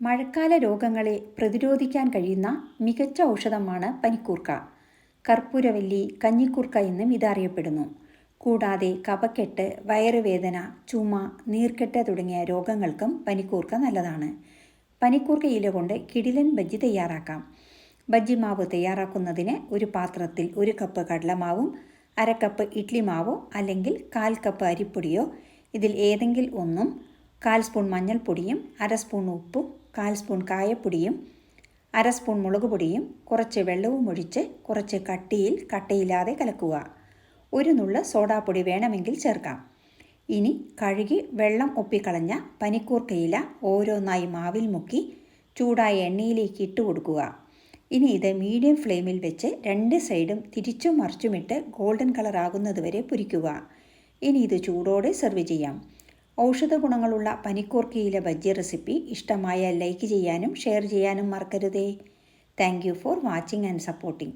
മഴക്കാല രോഗങ്ങളെ പ്രതിരോധിക്കാൻ കഴിയുന്ന മികച്ച ഔഷധമാണ് പനിക്കൂർക്ക. കർപ്പൂരവല്ലി, കഞ്ഞിക്കൂർക്ക എന്നും ഇതറിയപ്പെടുന്നു. കൂടാതെ കഫക്കെട്ട്, വയറുവേദന, ചുമ, നീർക്കെട്ട് തുടങ്ങിയ രോഗങ്ങൾക്കും പനിക്കൂർക്ക നല്ലതാണ്. പനിക്കൂർക്ക ഇല കൊണ്ട് കിടിലൻ ബജ്ജി തയ്യാറാക്കാം. ബജ്ജി മാവ് തയ്യാറാക്കുന്നതിന് ഒരു പാത്രത്തിൽ 1 കപ്പ് കടലമാവും 1/2 കപ്പ് ഇഡ്ലി മാവോ അല്ലെങ്കിൽ 1/4 കപ്പ് അരിപ്പൊടിയോ ഇതിൽ ഏതെങ്കിലും ഒന്നും, 1/4 സ്പൂൺ മഞ്ഞൾപ്പൊടിയും 1/2 സ്പൂൺ ഉപ്പും 1/4 സ്പൂൺ കായപ്പൊടിയും 1/2 സ്പൂൺ മുളക് പൊടിയും കുറച്ച് വെള്ളവും ഒഴിച്ച് കുറച്ച് കട്ടയില്ലാതെ കലക്കുക. 1 നുള്ള് സോഡാപ്പൊടി വേണമെങ്കിൽ ചേർക്കാം. ഇനി കഴുകി വെള്ളം ഒപ്പിക്കളഞ്ഞ പനിക്കൂർക്കയില ഓരോന്നായി മാവിൽ മുക്കി ചൂടായ എണ്ണയിലേക്ക് ഇട്ട് കൊടുക്കുക. ഇനി ഇത് മീഡിയം ഫ്ലെയിമിൽ വെച്ച് 2 സൈഡും തിരിച്ചും മറിച്ചുമിട്ട് ഗോൾഡൻ കളർ ആകുന്നത് വരെ പൊരിക്കുക. ഇനി ഇത് ചൂടോടെ സെർവ് ചെയ്യാം. ഔഷധ ഗുണങ്ങളുള്ള പനിക്കൂർക്കയില ബജ്ജി റെസിപ്പി ഇഷ്ടമായാൽ ലൈക്ക് ചെയ്യാനും ഷെയർ ചെയ്യാനും മറക്കരുതേ. Thank you for watching and supporting.